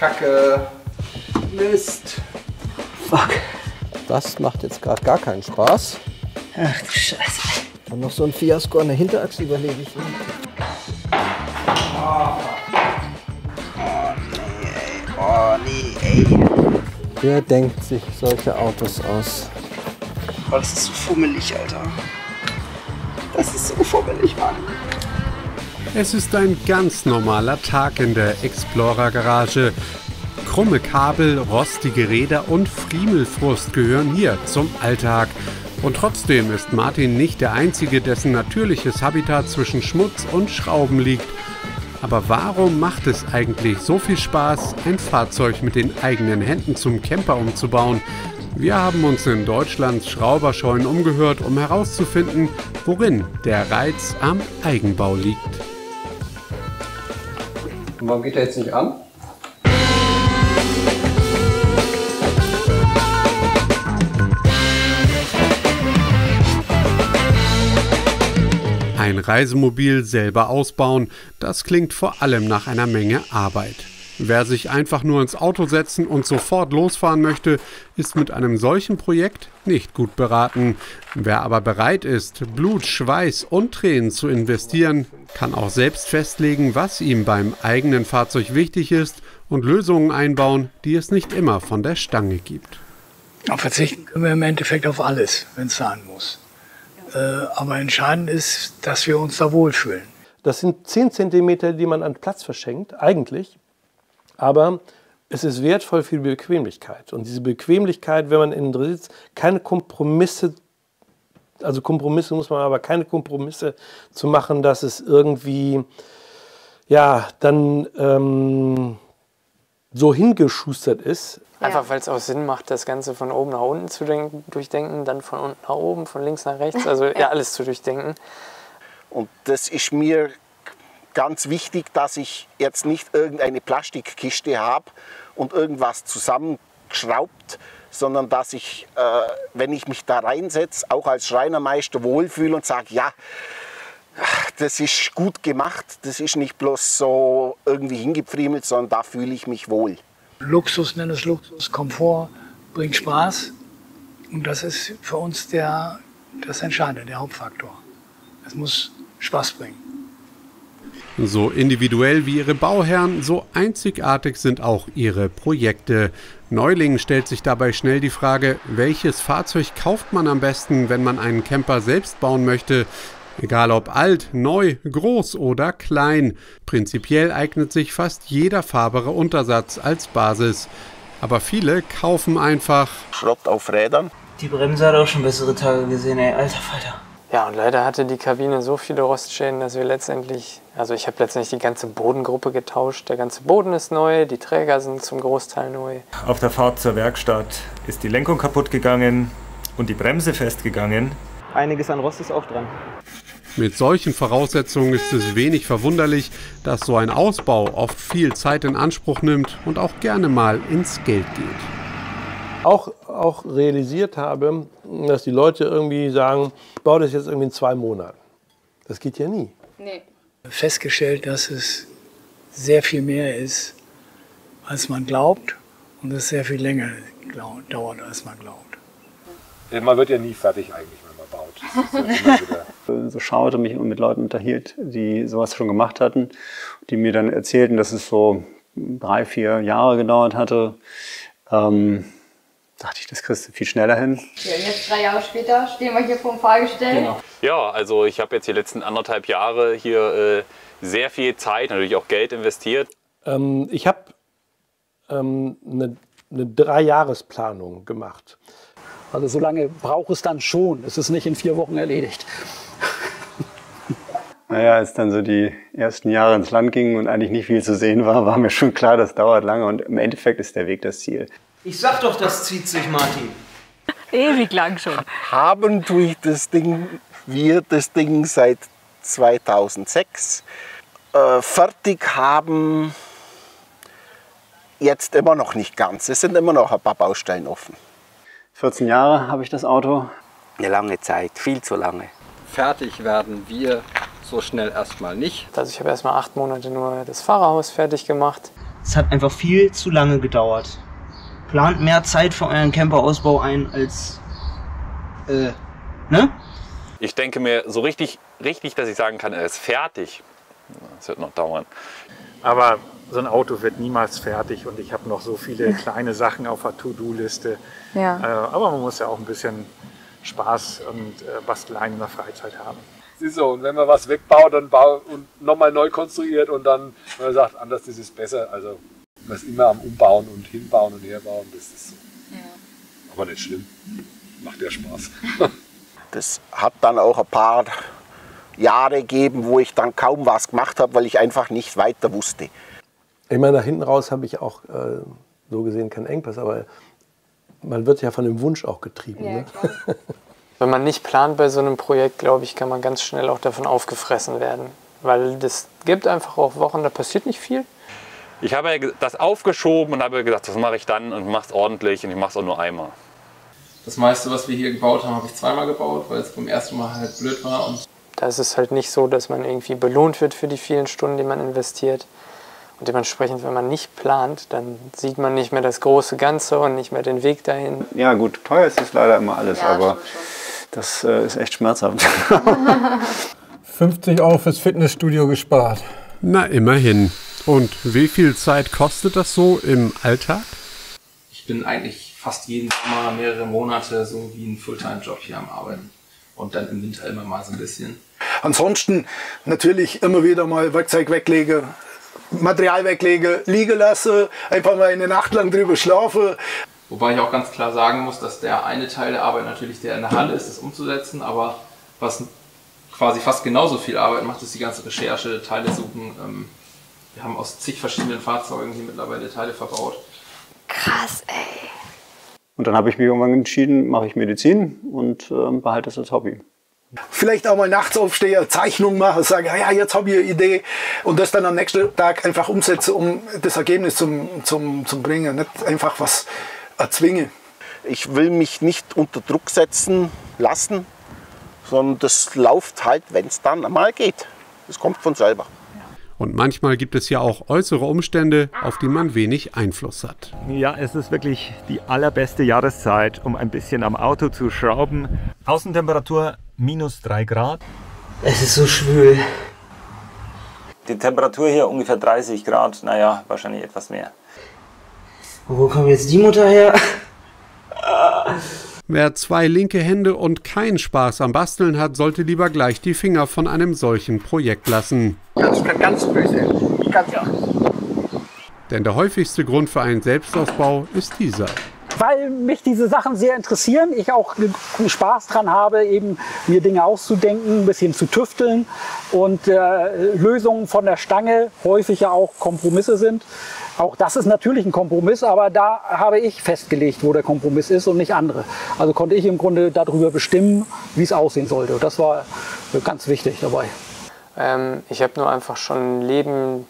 Kacke. Mist. Fuck. Das macht jetzt gerade gar keinen Spaß. Ach du Scheiße. Und noch so ein Fiasko an der Hinterachse überlege ich mir. Oh nee, ey. Wer denkt sich solche Autos aus? Oh, das ist so fummelig, Alter. Das ist so fummelig, Mann. Es ist ein ganz normaler Tag in der Explorer-Garage. Krumme Kabel, rostige Räder und Friemelfrust gehören hier zum Alltag. Und trotzdem ist Martin nicht der Einzige, dessen natürliches Habitat zwischen Schmutz und Schrauben liegt. Aber warum macht es eigentlich so viel Spaß, ein Fahrzeug mit den eigenen Händen zum Camper umzubauen? Wir haben uns in Deutschlands Schrauberscheunen umgehört, um herauszufinden, worin der Reiz am Eigenbau liegt. Und warum geht er jetzt nicht an? Ein Reisemobil selber ausbauen, das klingt vor allem nach einer Menge Arbeit. Wer sich einfach nur ins Auto setzen und sofort losfahren möchte, ist mit einem solchen Projekt nicht gut beraten. Wer aber bereit ist, Blut, Schweiß und Tränen zu investieren, kann auch selbst festlegen, was ihm beim eigenen Fahrzeug wichtig ist und Lösungen einbauen, die es nicht immer von der Stange gibt. Verzichten können wir im Endeffekt auf alles, wenn es sein muss. Aber entscheidend ist, dass wir uns da wohlfühlen. Das sind 10 Zentimeter, die man an Platz verschenkt, eigentlich. Aber es ist wertvoll für die Bequemlichkeit. Und diese Bequemlichkeit, wenn man innen drin sitzt, keine Kompromisse, also Kompromisse muss man aber keine Kompromisse zu machen, dass es irgendwie, ja, dann so hingeschustert ist. Einfach weil es auch Sinn macht, das Ganze von oben nach unten zu durchdenken, dann von unten nach oben, von links nach rechts, also ja, alles zu durchdenken. Und das ist mir ganz wichtig, dass ich jetzt nicht irgendeine Plastikkiste habe und irgendwas zusammengeschraubt, sondern dass ich, wenn ich mich da reinsetze, auch als Schreinermeister wohlfühle und sage, ja, das ist gut gemacht, das ist nicht bloß so irgendwie hingepfriemelt, sondern da fühle ich mich wohl. Luxus, nenn es Luxus, Komfort, bringt Spaß. Und das ist für uns das Entscheidende, der Hauptfaktor. Es muss Spaß bringen. So individuell wie ihre Bauherren, so einzigartig sind auch ihre Projekte. Neulingen stellt sich dabei schnell die Frage, welches Fahrzeug kauft man am besten, wenn man einen Camper selbst bauen möchte? Egal ob alt, neu, groß oder klein. Prinzipiell eignet sich fast jeder fahrbare Untersatz als Basis. Aber viele kaufen einfach Schrott auf Rädern. Die Bremse hat auch schon bessere Tage gesehen, ey, alter Falter. Ja, und leider hatte die Kabine so viele Rostschäden, dass wir letztendlich, also ich habe letztendlich die ganze Bodengruppe getauscht. Der ganze Boden ist neu, die Träger sind zum Großteil neu. Auf der Fahrt zur Werkstatt ist die Lenkung kaputt gegangen und die Bremse festgegangen. Einiges an Rost ist auch dran. Mit solchen Voraussetzungen ist es wenig verwunderlich, dass so ein Ausbau oft viel Zeit in Anspruch nimmt und auch gerne mal ins Geld geht. Auch realisiert habe, dass die Leute irgendwie sagen, ich baue das jetzt irgendwie in 2 Monaten. Das geht ja nie. Nee. Festgestellt, dass es sehr viel mehr ist, als man glaubt und es sehr viel länger dauert, als man glaubt. Man wird ja nie fertig eigentlich, wenn man baut. Das ist ja immer wieder so schaute, mich mit Leuten unterhielt, die sowas schon gemacht hatten, die mir dann erzählten, dass es so 3, 4 Jahre gedauert hatte. Dachte ich, das kriegst du viel schneller hin. Ja, und jetzt 3 Jahre später stehen wir hier vor dem Fahrgestell. Genau. Ja, also ich habe jetzt die letzten 1,5 Jahre hier sehr viel Zeit, natürlich auch Geld investiert. Ich habe eine 3-Jahresplanung gemacht. Also so lange braucht es dann schon. Es ist nicht in 4 Wochen erledigt. Naja, als dann so die ersten Jahre ins Land gingen und eigentlich nicht viel zu sehen war, war mir schon klar, das dauert lange und im Endeffekt ist der Weg das Ziel. Ich sag doch, das zieht sich, Martin. Ewig lang schon. Haben tue wir das Ding seit 2006. Fertig haben jetzt immer noch nicht ganz. Es sind immer noch ein paar Baustellen offen. 14 Jahre habe ich das Auto. Eine lange Zeit, viel zu lange. Fertig werden wir so schnell erstmal nicht. Also ich habe erstmal 8 Monate nur das Fahrerhaus fertig gemacht. Es hat einfach viel zu lange gedauert. Plant mehr Zeit für euren Camperausbau ein als, ne? Ich denke mir so richtig, dass ich sagen kann, er ist fertig. Das wird noch dauern. Aber so ein Auto wird niemals fertig und ich habe noch so viele kleine Sachen auf der To-Do-Liste. Ja. Aber man muss ja auch ein bisschen Spaß und Basteleien in der Freizeit haben. Es ist so, und wenn man was wegbaut und nochmal neu konstruiert und dann, wenn man sagt, anders ist es besser, also man ist immer am Umbauen und Hinbauen und Herbauen, das ist so. Ja. Aber nicht schlimm, macht ja Spaß. Das hat dann auch ein paar Jahre gegeben, wo ich dann kaum was gemacht habe, weil ich einfach nicht weiter wusste. Ich meine, nach hinten raus habe ich auch so gesehen keinen Engpass, aber man wird ja von dem Wunsch auch getrieben. Ja, ne? Wenn man nicht plant bei so einem Projekt, glaube ich, kann man ganz schnell auch davon aufgefressen werden. Weil das gibt einfach auch Wochen, da passiert nicht viel. Ich habe ja das aufgeschoben und habe gesagt, das mache ich dann und mache es ordentlich und ich mache es auch nur einmal. Das meiste, was wir hier gebaut haben, habe ich zweimal gebaut, weil es beim ersten Mal halt blöd war. Und da ist es halt nicht so, dass man irgendwie belohnt wird für die vielen Stunden, die man investiert. Und dementsprechend, wenn man nicht plant, dann sieht man nicht mehr das große Ganze und nicht mehr den Weg dahin. Ja gut, teuer ist es leider immer alles, Ja, aber das ist echt schmerzhaft. 50 € fürs Fitnessstudio gespart. Na, immerhin. Und wie viel Zeit kostet das so im Alltag? ich bin eigentlich fast jeden Sommer mehrere Monate so wie ein Fulltime-Job hier am Arbeiten. Und dann im Winter immer mal so ein bisschen. Ansonsten natürlich immer wieder mal Werkzeug weglege, Material weglege, liegen lasse, einfach mal eine Nacht lang drüber schlafe. Wobei ich auch ganz klar sagen muss, dass der eine Teil der Arbeit natürlich der in der Halle ist, das umzusetzen, aber was quasi fast genauso viel Arbeit macht, ist die ganze Recherche, Teile suchen. Wir haben aus zig verschiedenen Fahrzeugen hier mittlerweile Teile verbaut. Krass, ey. Und dann habe ich mich irgendwann entschieden, mache ich Medizin und behalte es als Hobby. Vielleicht auch mal nachts aufstehe, Zeichnung mache, sage, ja, jetzt habe ich eine Idee und das dann am nächsten Tag einfach umsetze, um das Ergebnis zum bringen, nicht einfach was erzwingen. Ich will mich nicht unter Druck setzen lassen, sondern das läuft halt, wenn es dann einmal geht. Das kommt von selber. Und manchmal gibt es ja auch äußere Umstände, auf die man wenig Einfluss hat. Ja, es ist wirklich die allerbeste Jahreszeit, um ein bisschen am Auto zu schrauben. Außentemperatur -3 Grad. Es ist so schwül. Die Temperatur hier ungefähr 30 Grad, naja, wahrscheinlich etwas mehr. Wo kommt jetzt die Mutter her? Wer 2 linke Hände und keinen Spaß am Basteln hat, sollte lieber gleich die Finger von einem solchen Projekt lassen. Das kann ganz böse. Denn der häufigste Grund für einen Selbstausbau ist dieser. Weil mich diese Sachen sehr interessieren, ich auch Spaß dran habe, eben mir Dinge auszudenken, ein bisschen zu tüfteln und Lösungen von der Stange häufig ja auch Kompromisse sind. Auch das ist natürlich ein Kompromiss, aber da habe ich festgelegt, wo der Kompromiss ist und nicht andere. Also konnte ich im Grunde darüber bestimmen, wie es aussehen sollte. Das war ganz wichtig dabei. Ich habe nur einfach schon ein Leben,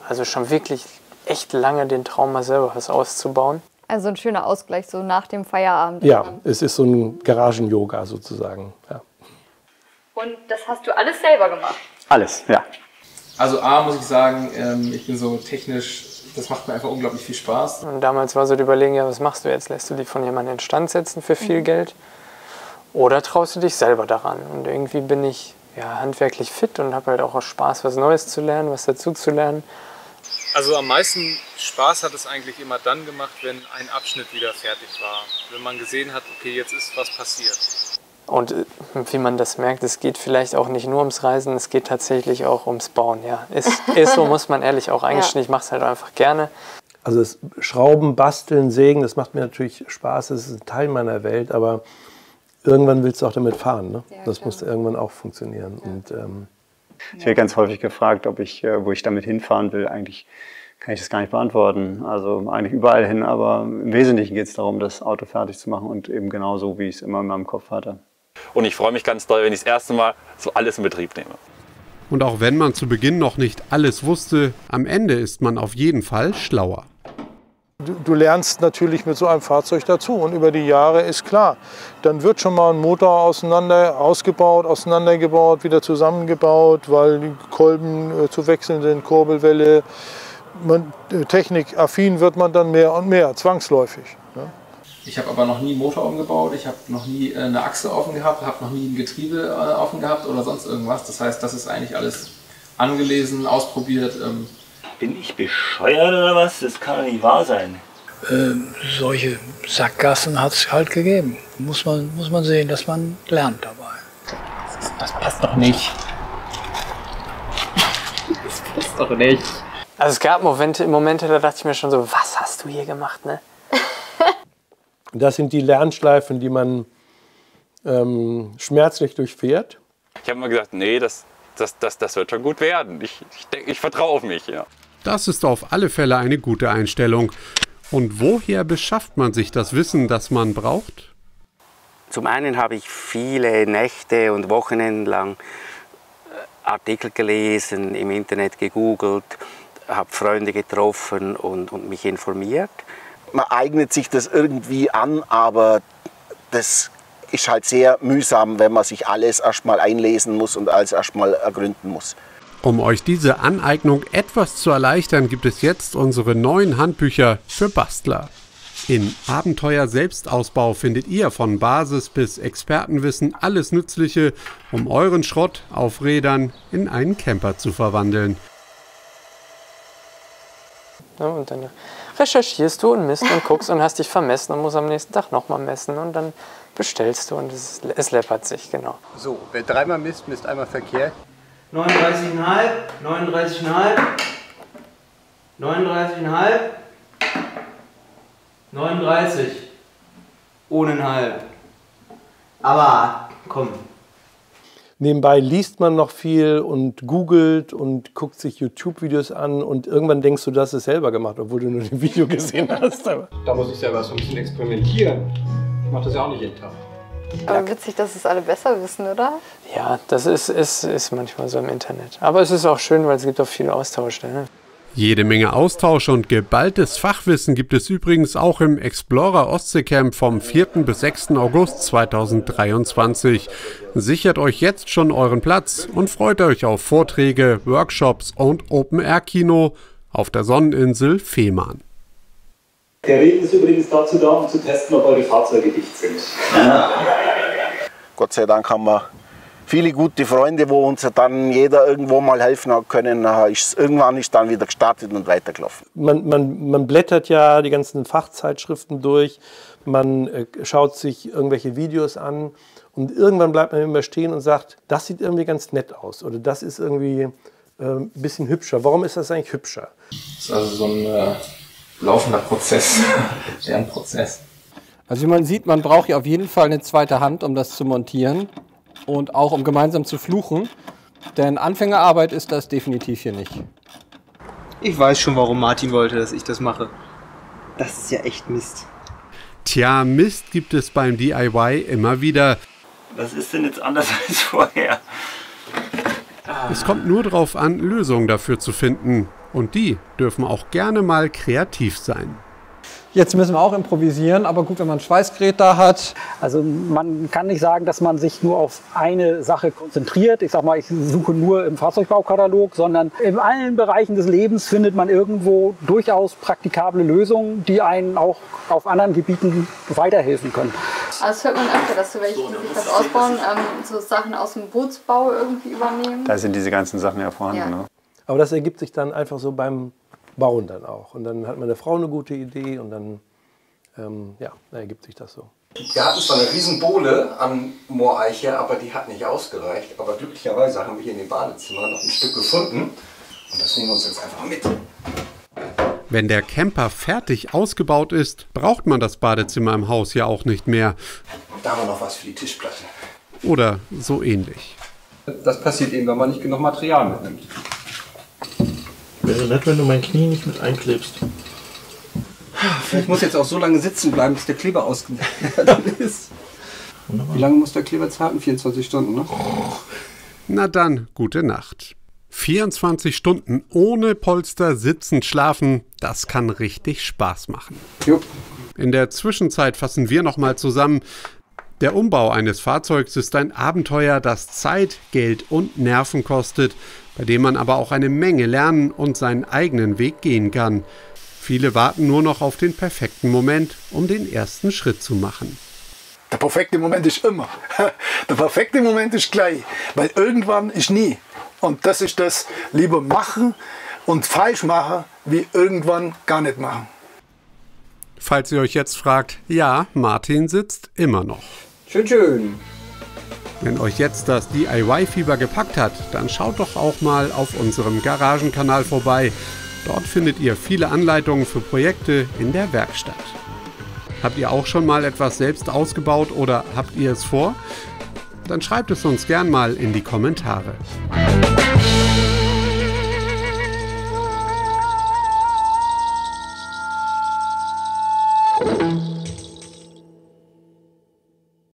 also schon wirklich echt lange den Traum, mal selber was auszubauen. Also ein schöner Ausgleich so nach dem Feierabend. Ja, es ist so ein Garagen-Yoga sozusagen. Ja. Und das hast du alles selber gemacht? Alles, ja. Also A, muss ich sagen, ich bin so technisch, das macht mir einfach unglaublich viel Spaß. Und damals war so die Überlegung, ja, was machst du jetzt? Lässt du dich von jemandem instand setzen für viel Geld? Oder traust du dich selber daran? Und irgendwie bin ich ja handwerklich fit und habe halt auch Spaß, was Neues zu lernen, was dazu zu lernen. Also am meisten Spaß hat es eigentlich immer dann gemacht, wenn ein Abschnitt wieder fertig war. Wenn man gesehen hat, okay, jetzt ist was passiert. Und wie man das merkt, es geht vielleicht auch nicht nur ums Reisen, es geht tatsächlich auch ums Bauen. Ja, ist so, muss man ehrlich auch eingestehen. Ich mache es halt einfach gerne. Also das Schrauben, Basteln, Sägen, das macht mir natürlich Spaß, das ist ein Teil meiner Welt, aber irgendwann willst du auch damit fahren. Ne? Ja, das muss irgendwann auch funktionieren. Ja. Und, ich werde ganz häufig gefragt, ob ich, wo ich damit hinfahren will. Eigentlich kann ich das gar nicht beantworten. Also eigentlich überall hin, aber im Wesentlichen geht es darum, das Auto fertig zu machen und eben genauso, wie ich es immer in meinem Kopf hatte. Und ich freue mich ganz doll, wenn ich das erste Mal so alles in Betrieb nehme. Und auch wenn man zu Beginn noch nicht alles wusste, am Ende ist man auf jeden Fall schlauer. Du lernst natürlich mit so einem Fahrzeug dazu und über die Jahre ist klar, dann wird schon mal ein Motor auseinandergebaut, wieder zusammengebaut, weil die Kolben zu wechseln sind, Kurbelwelle, technikaffin wird man dann mehr und mehr, zwangsläufig. Ne? Ich habe aber noch nie einen Motor umgebaut, ich habe noch nie eine Achse offen gehabt, habe noch nie ein Getriebe offen gehabt oder sonst irgendwas. Das heißt, das ist eigentlich alles angelesen, ausprobiert. Bin ich bescheuert oder was? Das kann doch nicht wahr sein. Solche Sackgassen hat es halt gegeben. Muss man sehen, dass man lernt dabei. Das passt doch nicht. Das passt doch nicht. Also es gab Momente, da dachte ich mir schon so, was hast du hier gemacht, ne? Das sind die Lernschleifen, die man schmerzlich durchfährt. Ich habe mal gesagt, nee, das wird schon gut werden. Ich vertraue auf mich, ja. Das ist auf alle Fälle eine gute Einstellung. Und woher beschafft man sich das Wissen, das man braucht? Zum einen habe ich viele Nächte und Wochenenden lang Artikel gelesen, im Internet gegoogelt, habe Freunde getroffen und mich informiert. Man eignet sich das irgendwie an, aber das ist halt sehr mühsam, wenn man sich alles erstmal einlesen muss und alles erstmal ergründen muss. Um euch diese Aneignung etwas zu erleichtern, gibt es jetzt unsere neuen Handbücher für Bastler. In Abenteuer Selbstausbau findet ihr von Basis bis Expertenwissen alles Nützliche, um euren Schrott auf Rädern in einen Camper zu verwandeln. Ja, und dann recherchierst du und misst und guckst und hast dich vermessen und musst am nächsten Tag nochmal messen und dann bestellst du und es läppert sich, genau. So, wer dreimal misst, misst einmal verkehrt. 39,5, 39,5, 39,5, 39. Ohne einen halb. Aber komm. Nebenbei liest man noch viel und googelt und guckt sich YouTube-Videos an und irgendwann denkst du, du hast es selber gemacht, obwohl du nur ein Video gesehen hast. Da muss ich selber so ein bisschen experimentieren. Ich mache das ja auch nicht jeden Tag. Aber witzig, dass es alle besser wissen, oder? Ja, das ist manchmal so im Internet. Aber es ist auch schön, weil es gibt auch viel Austausch. Ne? Jede Menge Austausch und geballtes Fachwissen gibt es übrigens auch im Explorer Ostseecamp vom 4. bis 6. August 2023. Sichert euch jetzt schon euren Platz und freut euch auf Vorträge, Workshops und Open-Air-Kino auf der Sonneninsel Fehmarn. Der Regen ist übrigens dazu da, um zu testen, ob eure Fahrzeuge dicht sind. Gott sei Dank haben wir viele gute Freunde, wo uns dann jeder irgendwo mal helfen hat können. Irgendwann ist dann wieder gestartet und weitergelaufen. Man blättert ja die ganzen Fachzeitschriften durch, man schaut sich irgendwelche Videos an und irgendwann bleibt man immer stehen und sagt, das sieht irgendwie ganz nett aus oder das ist irgendwie ein bisschen hübscher. Warum ist das eigentlich hübscher? Das ist also so ein laufender Prozess, Lernprozess. Also wie man sieht, man braucht ja auf jeden Fall eine zweite Hand, um das zu montieren und auch um gemeinsam zu fluchen, denn Anfängerarbeit ist das definitiv hier nicht. Ich weiß schon, warum Martin wollte, dass ich das mache. Das ist ja echt Mist. Tja, Mist gibt es beim DIY immer wieder. Was ist denn jetzt anders als vorher? Es kommt nur darauf an, Lösungen dafür zu finden. Und die dürfen auch gerne mal kreativ sein. Jetzt müssen wir auch improvisieren, aber gut, wenn man ein Schweißgerät da hat. Also man kann nicht sagen, dass man sich nur auf eine Sache konzentriert. Ich sag mal, ich suche nur im Fahrzeugbaukatalag, sondern in allen Bereichen des Lebens findet man irgendwo durchaus praktikable Lösungen, die einen auch auf anderen Gebieten weiterhelfen können. Also das hört man öfter, dass so welche, die sich das ausbauen, so Sachen aus dem Bootsbau irgendwie übernehmen. Da sind diese ganzen Sachen ja vorhanden. Ja. Ne? Aber das ergibt sich dann einfach so beim Bauen dann auch. Und dann hat meine Frau eine gute Idee und dann ergibt sich das so. Wir hatten zwar eine riesen Bohle an Mooreiche, aber die hat nicht ausgereicht. Aber glücklicherweise haben wir hier in dem Badezimmer noch ein Stück gefunden. Und das nehmen wir uns jetzt einfach mit. Wenn der Camper fertig ausgebaut ist, braucht man das Badezimmer im Haus ja auch nicht mehr. Und da haben wir noch was für die Tischplatte. Oder so ähnlich. Das passiert eben, wenn man nicht genug Material mitnimmt. Wäre nett, wenn du mein Knie nicht mit einklebst. Ich muss jetzt auch so lange sitzen bleiben, bis der Kleber ausgeladen ist. Wie lange muss der Kleber zarten? 24 Stunden, ne? Na dann, gute Nacht. 24 Stunden ohne Polster sitzend schlafen, das kann richtig Spaß machen. Jupp. In der Zwischenzeit fassen wir nochmal zusammen. Der Umbau eines Fahrzeugs ist ein Abenteuer, das Zeit, Geld und Nerven kostet. bei dem man aber auch eine Menge lernen und seinen eigenen Weg gehen kann. Viele warten nur noch auf den perfekten Moment, um den ersten Schritt zu machen. Der perfekte Moment ist immer. Der perfekte Moment ist gleich, weil irgendwann ist nie. Und das ist das, lieber machen und falsch machen, wie irgendwann gar nicht machen. Falls ihr euch jetzt fragt, ja, Martin sitzt immer noch. Schön, schön. Wenn euch jetzt das DIY-Fieber gepackt hat, dann schaut doch auch mal auf unserem Garagenkanal vorbei. Dort findet ihr viele Anleitungen für Projekte in der Werkstatt. Habt ihr auch schon mal etwas selbst ausgebaut oder habt ihr es vor? Dann schreibt es uns gern mal in die Kommentare.